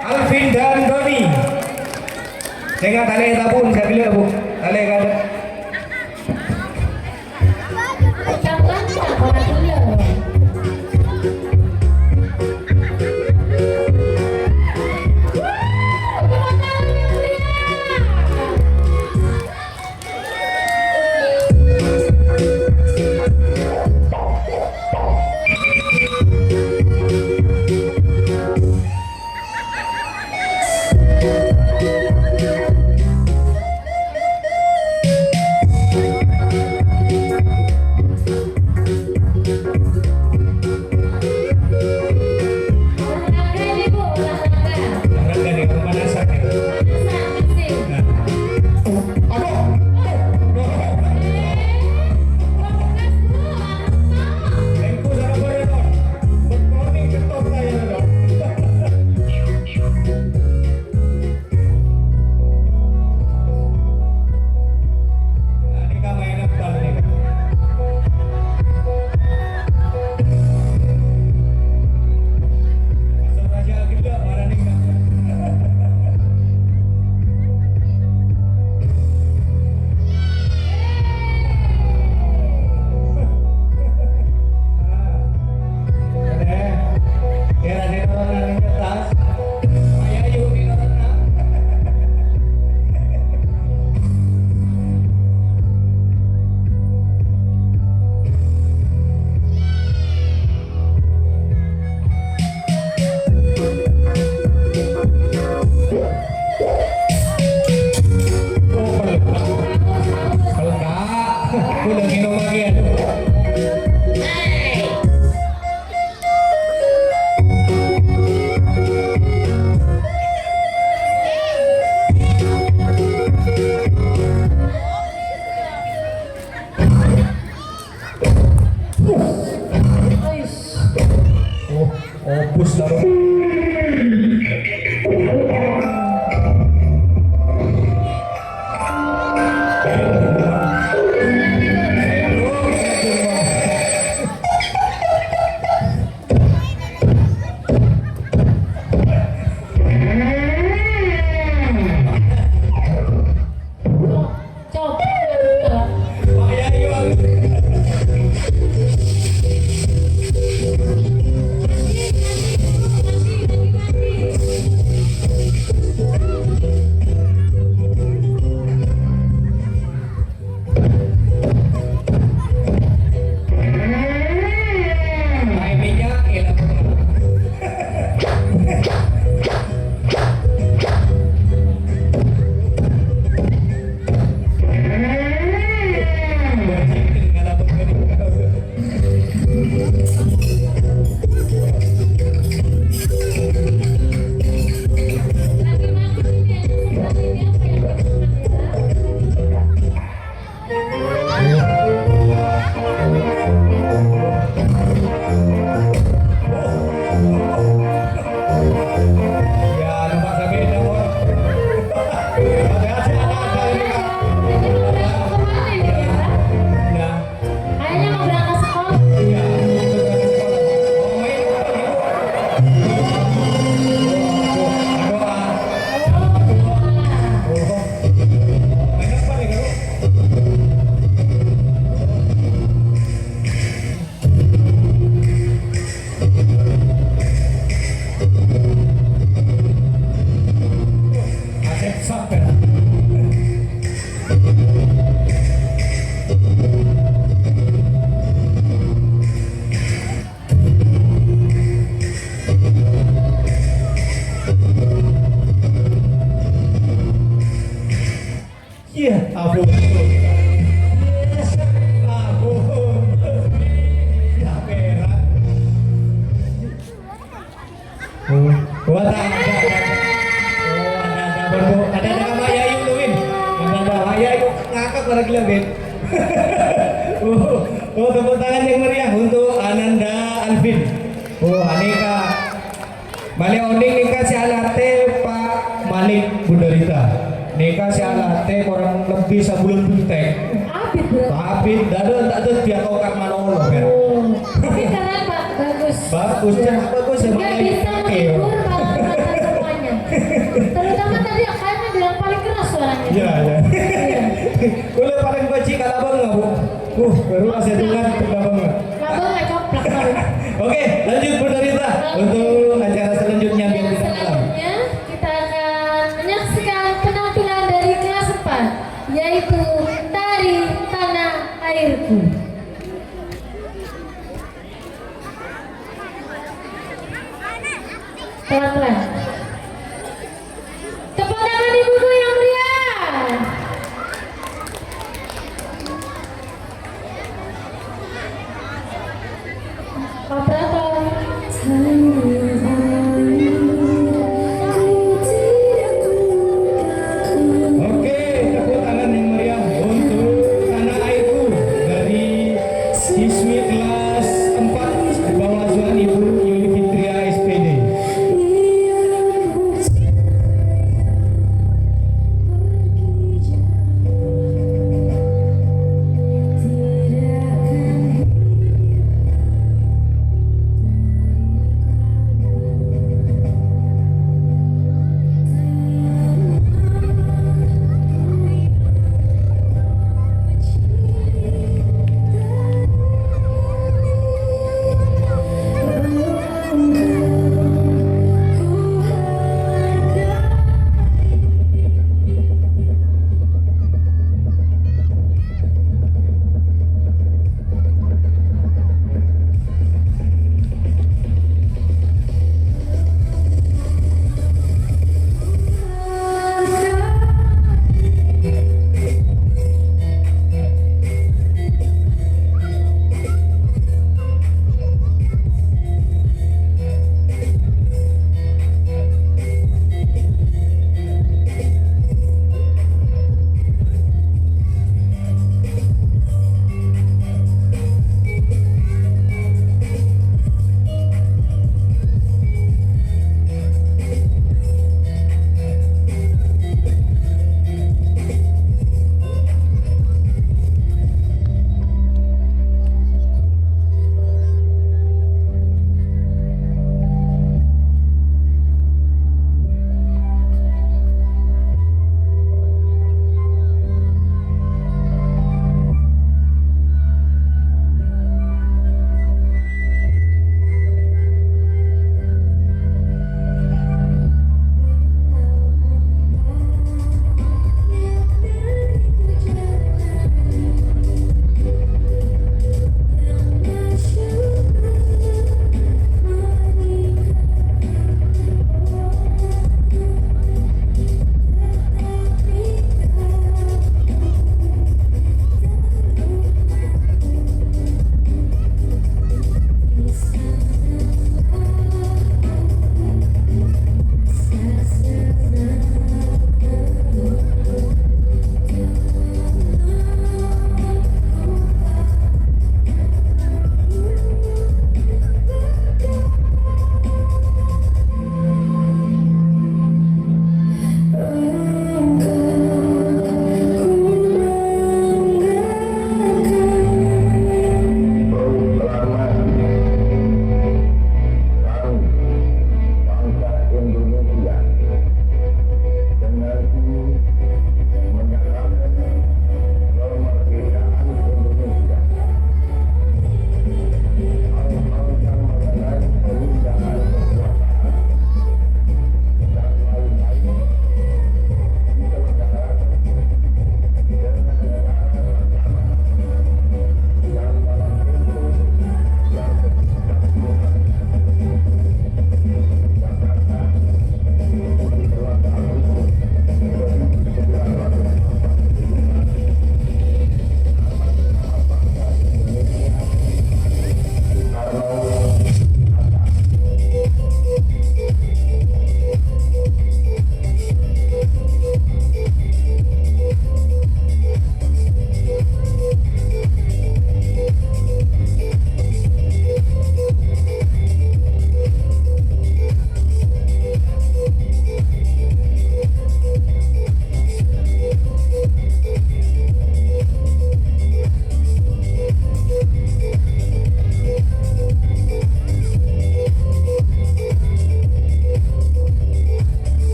Alvin dan Doni dengan tali tabun saya pilih bu tali kada Jangan orang dulu. olahraga nih pemanasan nih. Nah, tengku sama Korea dong. Good morning ketok saya dong. Nah, ini kamu enak banget nih. Masuk raja gila marah nih Kak. Kira di orang yang ketas, ayah yuk di orang kalau enggak, udah minum lagi ya. Opus lah. Ayah yuk. Timingnya enak. Ya, numpak sepeda Mor. Hati-hati ada ini Kak. Ya, Kayaknya mau berangkat sekolah. ya. Oh, main apa gitu? Doa. Oh, main apa nih Kak? Asep sampai. Iya, ampun. Ampun. Ya berat. Buat ada. Oh, ada nama Yayu tuh, Win. Ada nama Yayu ngakak pada gila, Ben. Tepuk tangan yang meriah untuk Ananda Alvin. Anika. Balik oning nikah si alate Pak Malik Budarita. Nikah si alate kurang lebih sebulan buntek. Abis berarti. Tapi dada tak ada dia kau kak manolo, Ben. Tapi keren Pak, bagus. Bagus ya Nggak bisa menghibur kalau nonton semuanya. baru saya tungan banget. Labang nggak coplak baru. Oke, lanjut Bu Dorita untuk acara selanjutnya biar Yang kita malam. selanjutnya kita akan menyaksikan penampilan dari kelas 4 yaitu tari tanah airku. Pelan-pelan. Tepuk tangan ibuku yang meriah. Operator.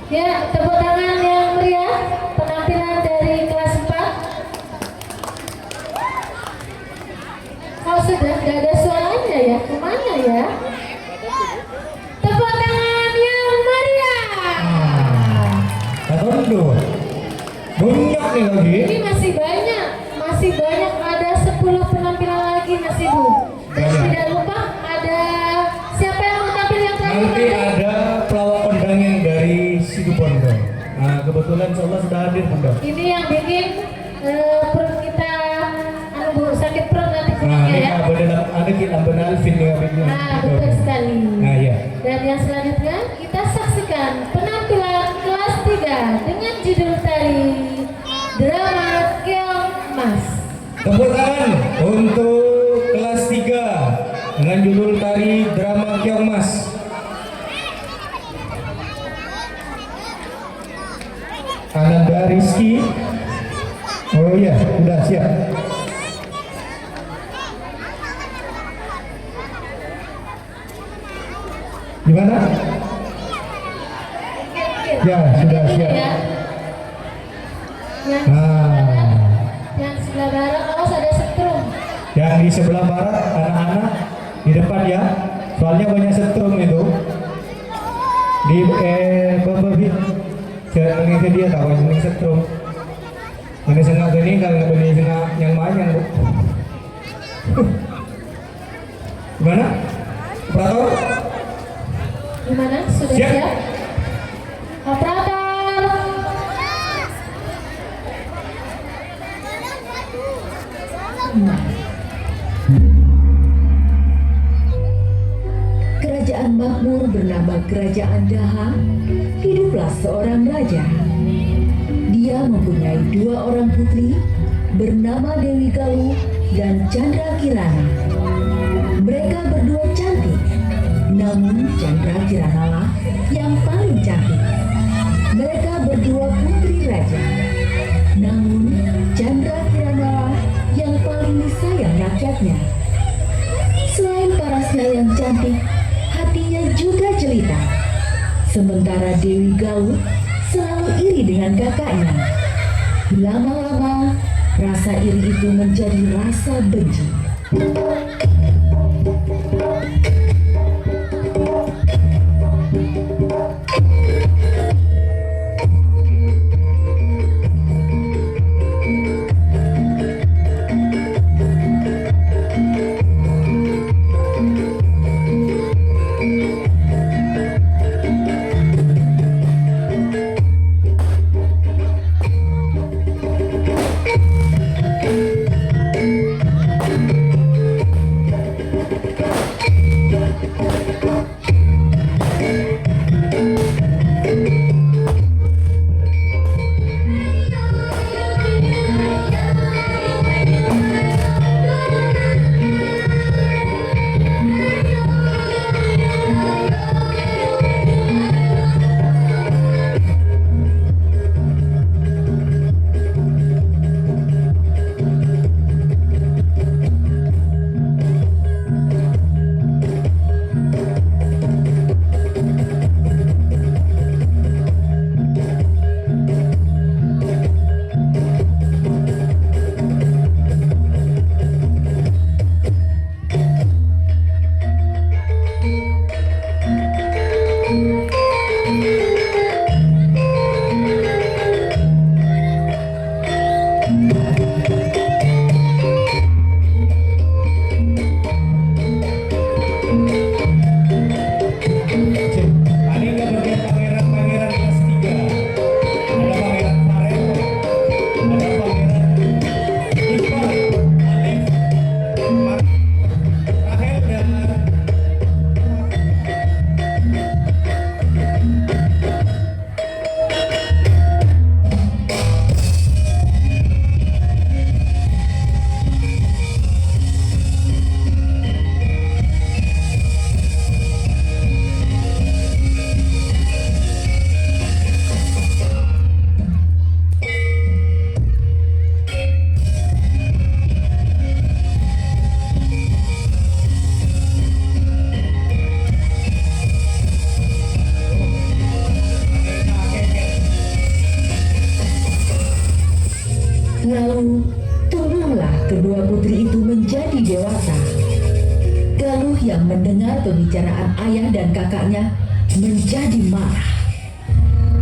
Ya, tepuk tangan yang meriah penampilan dari kelas 4. Oh sudah, tidak ada suaranya ya, kemana ya? Tepuk tangan yang meriah. Katondo. Banyak nih lagi. Ini masih banyak, ada 10 penampilan lagi masih Bu. Dan Banyak. tidak lupa ada siapa yang mau tampil yang terakhir Nanti ada pelawak kondang dari Situbondo. Nah, kebetulan Allah sudah hadir Bunda. Ini yang bikin perut kita Bu, sakit perut nanti Nah, kurangnya ini ya. ada kita Alvin ya Bina. Nah, betul sekali. Nah, ya. Dan yang selanjutnya kita saksikan penampilan kelas 3 dengan judul tari Drama Keong Mas. Tepuk tangan untuk kelas 3 dengan judul tari Drama Keong Mas. Ananda Rizky. Oh iya, sudah siap. Gimana? Ya, sudah siap. Ya. Yang Nah, yang sebelah barat awas ada setrum. yang di sebelah barat anak-anak di depan ya. Soalnya banyak setrum itu. Di Bapak saya mengingat dia tahu yang setrum. Ini sengaja ini kalau nggak beli yang banyak bu. Gimana? Operator? Gimana? Sudah Siap. siap? Operator. Kerajaan makmur bernama Kerajaan Daha, hiduplah seorang raja. Dia mempunyai 2 orang putri bernama Dewi Galuh dan Chandra Kirana. Mereka berdua cantik, namun Chandra Kirana lah yang paling cantik. Mereka berdua putri raja, namun Chandra Kirana lah yang paling disayang rakyatnya. Selain parasnya yang cantik, hatinya juga jelita. Sementara Dewi Galuh selalu iri dengan kakaknya. Lama-lama, rasa iri itu menjadi rasa benci. Lalu tumbuhlah kedua putri itu menjadi dewasa. Galuh yang mendengar pembicaraan ayah dan kakaknya menjadi marah.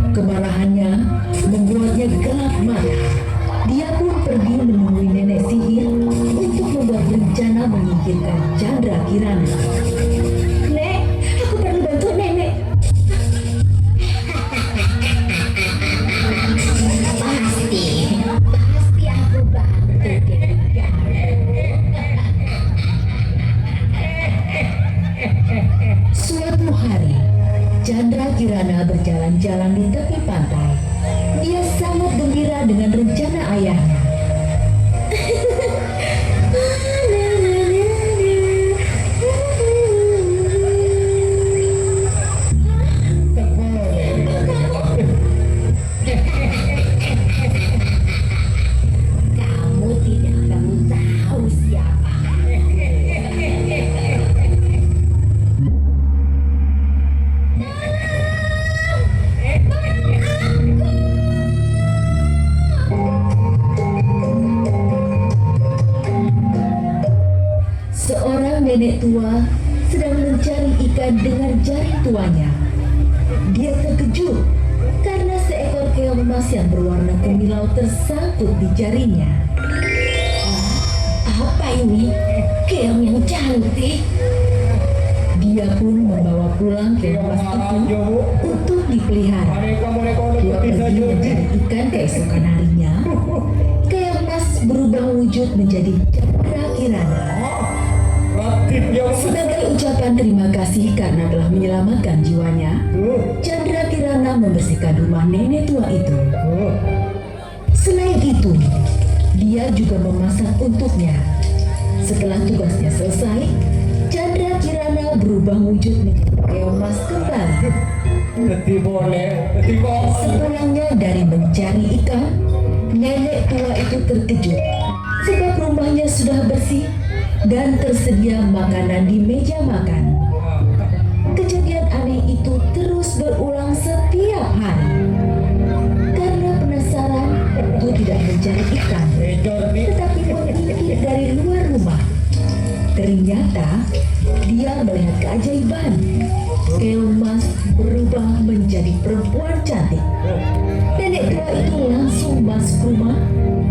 Kemarahannya membuatnya gelap mata. Dia pun pergi menemui nenek sihir untuk membuat rencana menyingkirkan Chandra Kirana. Nek, aku perlu bantu nenek. Pasti aku bantu Dewi Galuh. Suatu hari, Chandra Kirana berjalan-jalan di tepi pantai. Dia sangat gembira dengan rencana ayahnya. Kamu tidak perlu tahu siapa. Seorang nenek tua sedang mencari ikan dengan jari tuanya. Dia terkejut karena seekor keong emas yang berwarna kemilau tersangkut di jarinya. Apa ini? Keong yang cantik. Dia pun membawa pulang keong emas itu untuk dipelihara. Dia pergi mencari ikan keesokan harinya. Keong emas berubah wujud menjadi Chandra Kirana. Sebagai ucapan terima kasih karena telah menyelamatkan jiwanya, Chandra Kirana membersihkan rumah nenek tua itu. Selain itu, dia juga memasak untuknya. Setelah tugasnya selesai, Chandra Kirana berubah wujud menjadi keong emas kembali. Sepulangnya dari mencari ikan, nenek tua itu terkejut sebab rumahnya sudah bersih dan tersedia makanan di meja makan. Kejadian aneh itu terus berulang setiap hari. Karena penasaran, itu tidak mencari ikan, tetapi mengintip dari luar rumah. Ternyata dia melihat keajaiban. Keong emas berubah menjadi perempuan cantik. Nenek tua itu langsung masuk rumah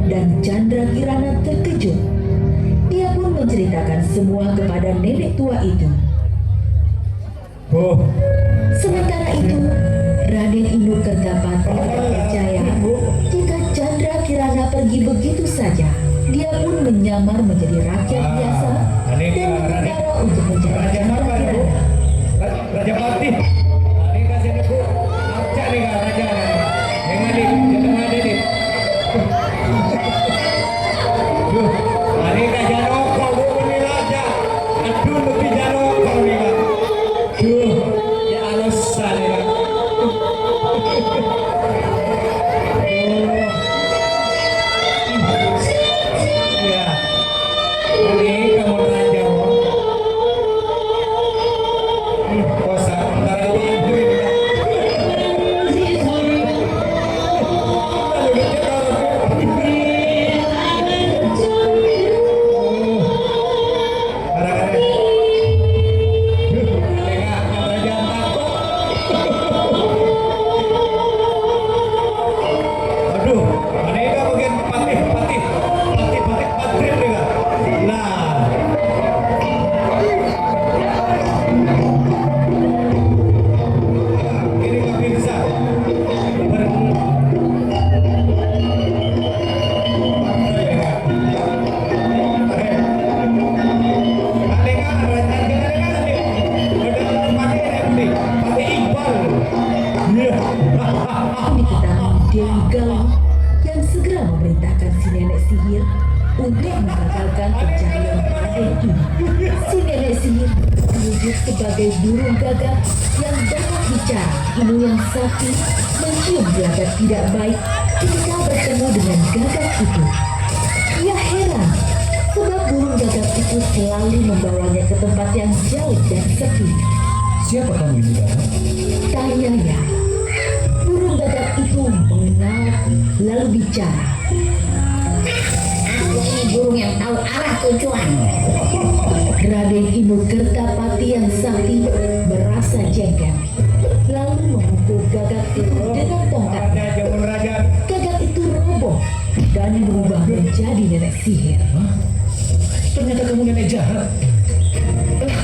dan Chandra Kirana terkejut. Dia pun menceritakan semua kepada nenek tua itu. Sementara itu, Raden Induk Kertapati tidak percaya jika Chandra Kirana pergi begitu saja. Dia pun menyamar menjadi rakyat biasa dan berbicara untuk mencari Chandra Kirana. Raja Pati. Ini kasih Bu. Acak nih Kak Raja. Yang ada jangan ada nih. Duh, ini Kak Janoko Bu ini Raja. Aduh lebih Janoko nih Kak. Duh, ya alasan nih Kak. Ya. Ini kamu Raja Bu. Kosa antara itu diketahui Dewi Galuh yang segera memerintahkan si nenek sihir untuk menggagalkan pencarian Raden ini. Si nenek sihir wujud sebagai burung gagak yang dapat bicara. Ilmu yang sakti mencium gelagat tidak baik ketika bertemu dengan gagak itu. Ia heran sebab burung gagak itu selalu membawanya ke tempat yang jauh dan sepi. siapa kamu ini Kak? Tanyanya. Burung gagak itu mengenal lalu bicara. tujuan. Raden Inu Kertapati yang sakti merasa jengkel, lalu memukul gagak itu dengan tongkat. Ada jamun raja. Gagak itu roboh dan berubah menjadi nenek sihir. Ternyata kamu nenek jahat.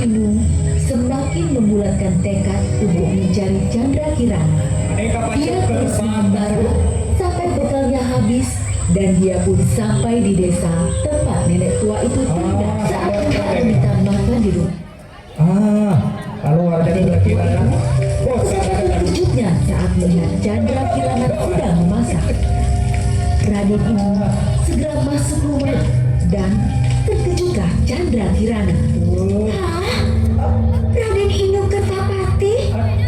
Inu semakin membulatkan tekad untuk mencari Chandra Kirana. Aneka Dia pacet ke terus depan. mengembara sampai bekalnya habis dan dia pun sampai di desa tempat nenek tua itu tinggal saat hendak meminta makan di rumah. Kalau warga Chandra Kirana. Betapa terkejutnya saat melihat Chandra Kirana sedang memasak. Raden Inu segera masuk rumah dan terkejutlah Chandra Kirana. Hah? Raden Inu Kertapati?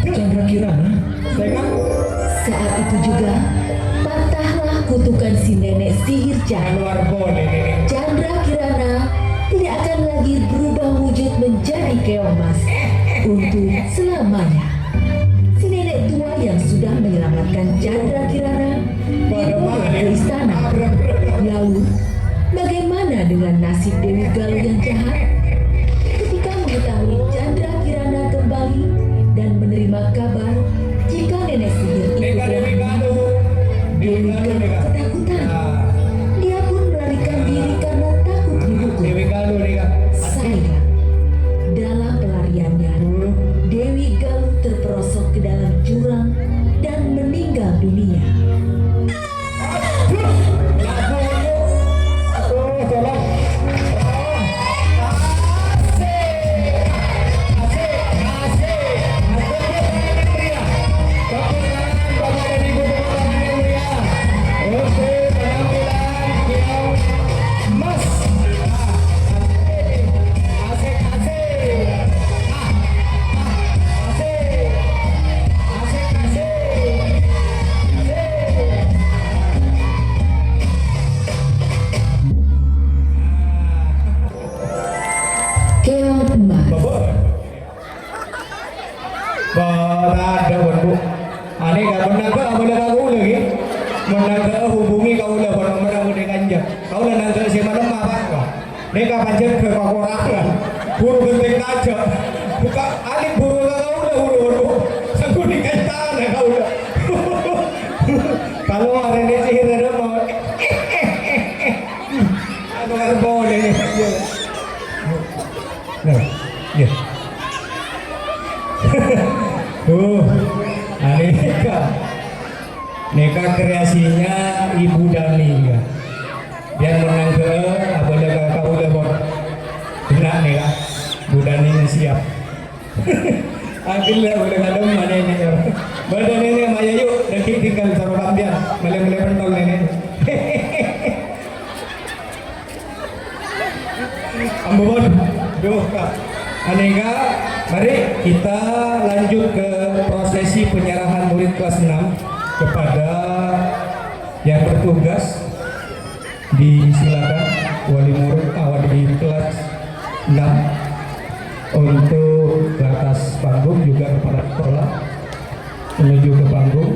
Chandra Kirana. Saya kan Saat itu juga patahlah kutukan si nenek sihir jahat. luar boleh nenek. Chandra Kirana tidak akan lagi berubah wujud menjadi keong mas untuk selamanya. Si nenek tua yang sudah menyelamatkan Chandra Kirana dibawa ke istana. Lalu, bagaimana dengan nasib Dewi Galuh yang jahat? Ketika mengetahui Chandra Kirana kembali dan menerima kabar jika nenek sihir itu Neka Dewi telah Galuh. Dewi Galuh Neka. ketakutan. Ah, Dia pun melarikan diri karena takut dihukum. Dewi Galuh Neka. Sayang, dalam pelariannya, Dewi Galuh terperosok ke dalam jurang dan meninggal dunia. Aduh, tolong. Keong emas. Ada bu. Ane gak menang ke boleh kau lagi. Menang ke hubungi kau lah pada menang udah kanja. Kau lah nanti si malam apa kau? Neka pancet ke kau orang. Buru genting aja. Buka ane buru kau lah buru. Sanggup dikaitan kau lah. Kalau ada ni sihir ada mau. Aku kan boleh ni. Nah, ya. Neka kreasinya Ibu Dani ya. Dia menang ke apa dah kau dah buat. Benar Neka. Ibu Dani yang siap. Akhirnya boleh kadang mana ini ya. Badan ini maya yuk dan tinggal sama kambian. Mulai pentol nenek. Ambon, duh kak. Aneka, mari kita lanjut ke prosesi penyerahan murid kelas 6 kepada yang bertugas. Disilakan wali murid wali kelas 6 untuk ke atas panggung, juga kepala sekolah menuju ke panggung.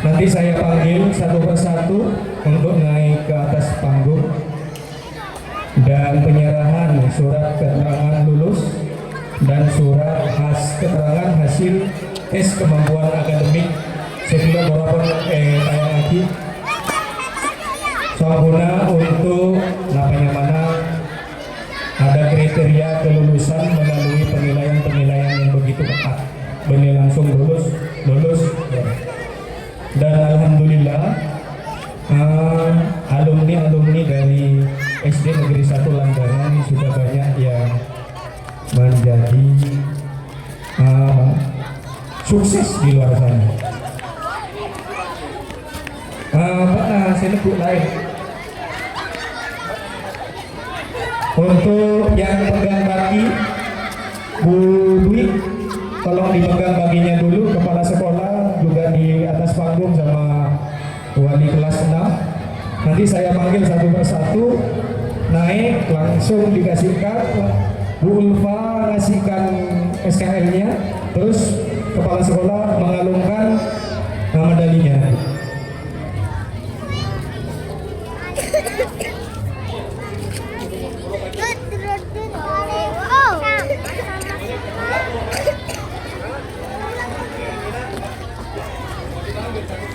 Nanti saya panggil satu persatu untuk naik ke atas panggung dan penyerahan surat keterangan lulus dan surat keterangan hasil tes kemampuan akademik sebelum walaupun tayang lagi soalnya untuk napanya mana ada kriteria kelulusan melalui penilaian yang begitu ketat, benar langsung lulus ya. Dan alhamdulillah alumni dari SD Negeri 1 Langganan sudah banyak yang menjadi sukses di luar sana. Saya sebut lain untuk yang pegang bagi Bu Dwi, tolong dipegang baginya dulu, kepala sekolah juga di atas panggung sama wali kelas 6. Nanti saya panggil satu persatu, naik langsung dikasihkan. Bu Ulfa ngasihkan SKL-nya, terus kepala sekolah mengalungkan medalinya.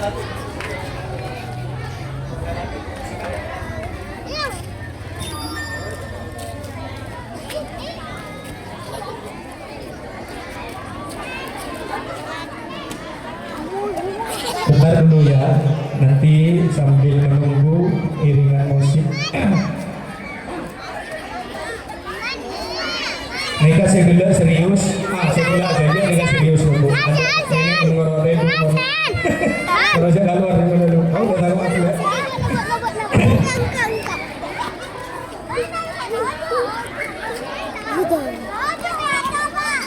Bentar dulu ya, nanti sambil menunggu iringan musik. Mereka segala serius, segala aja mereka serius dulu. Ini ngorore dulu. Terus saya keluar dulu. Oh, udah tahu aku ya.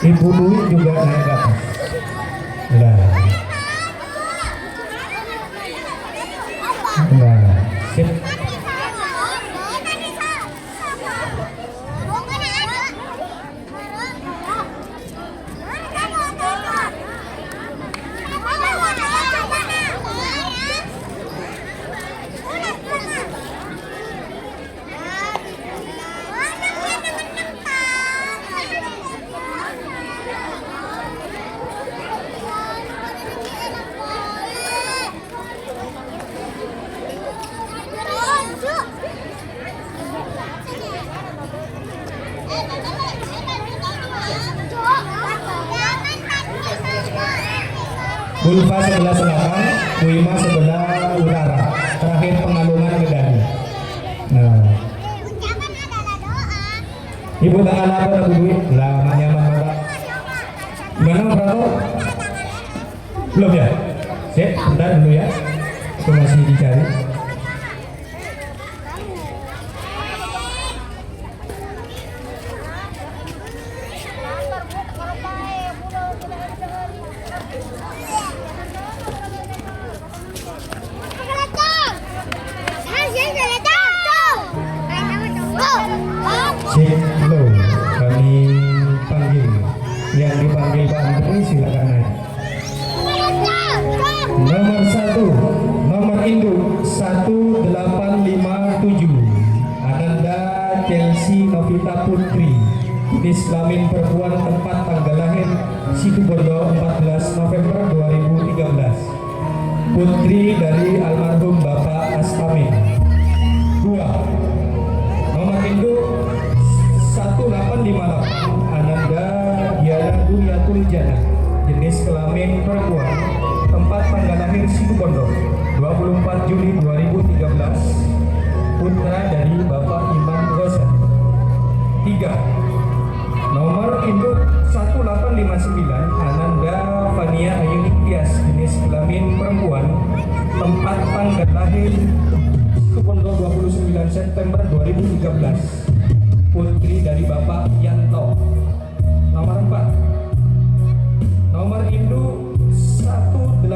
Ibu Dwi juga naik ke atas. Nah, sip. Bulva sebelah selatan, Wima sebelah utara. Terakhir pengalungan medali. Nah, Ibu tangan apa Bu Dwi? Lah, nyaman Bapak. Gimana operator? Belum ya? Sip, bentar dulu ya. Itu masih dicari. Cek lo, kami panggil. Yang dipanggil Pak Menteri silakan naik. Nomor 1, nomor induk 1857 Ananda Chelsea Novita Putri, jenis kelamin perempuan, tempat tanggal lahir Situbondo 14 November 2013. Putri dari almarhum Bapak Astamin. 2. Nomor induk 1858 Ananda Diana Duniatul Jana, jenis kelamin perempuan, tempat tanggal lahir Situbondo 24 Juli 2013. Putra dari Bapak Imam Gosen. 3. Nomor induk 1859 Ananda Fania Ayuni Tias, jenis kelamin perempuan, tempat tanggal lahir Situbondo 29 September 2013. Putri dari Bapak Yanto. Nomor 4. Nomor induk 1860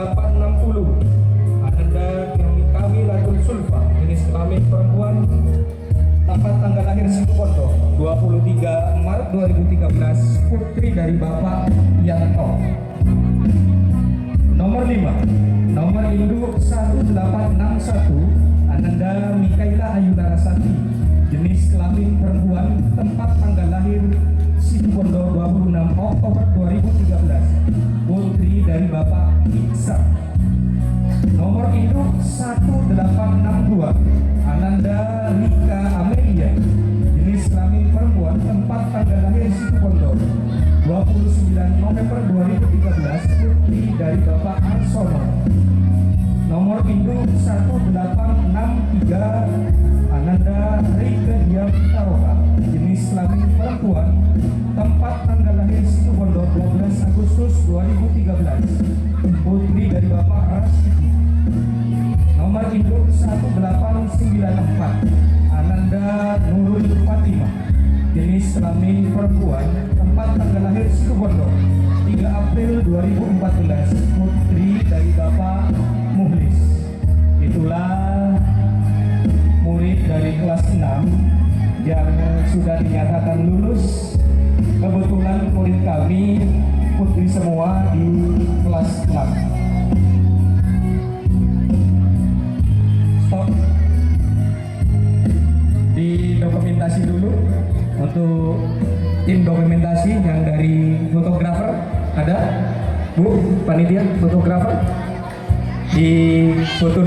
Ananda Kamilatul Sulfa, jenis kelamin perempuan, tempat tanggal lahir Situbondo 23 Maret 2013. Putri dari Bapak Yanto. Nomor 5. Nomor induk 1861 Ananda Mikaela Ayu Larasati, jenis kelamin perempuan, tempat tanggal lahir Situbondo 26 Oktober 2013. Putri dari Bapak Iksan. Nomor induk 1862 Ananda Rika Amelia, jenis kelamin perempuan, tempat tanggal lahir Situbondo 29 November 2013. Putri dari Bapak Arsono. Nomor induk 1863 Ananda Rika Diam Taroka, jenis kelamin perempuan, tempat tanggal lahir Situbondo 12 Agustus 2013. Putri dari Bapak Rasidi. Nomor induk 1894 Ananda Nurul Fatimah, jenis kelamin perempuan, tempat tanggal lahir Situbondo 3 April 2014. Putri dari Bapak Muhlis. Itulah murid dari kelas 6 yang sudah dinyatakan lulus. Kebetulan murid kami putri semua di kelas 6. Stop. Didokumentasi dulu untuk tim dokumentasi yang dari fotografer. Ada Bu panitia fotografer? di foto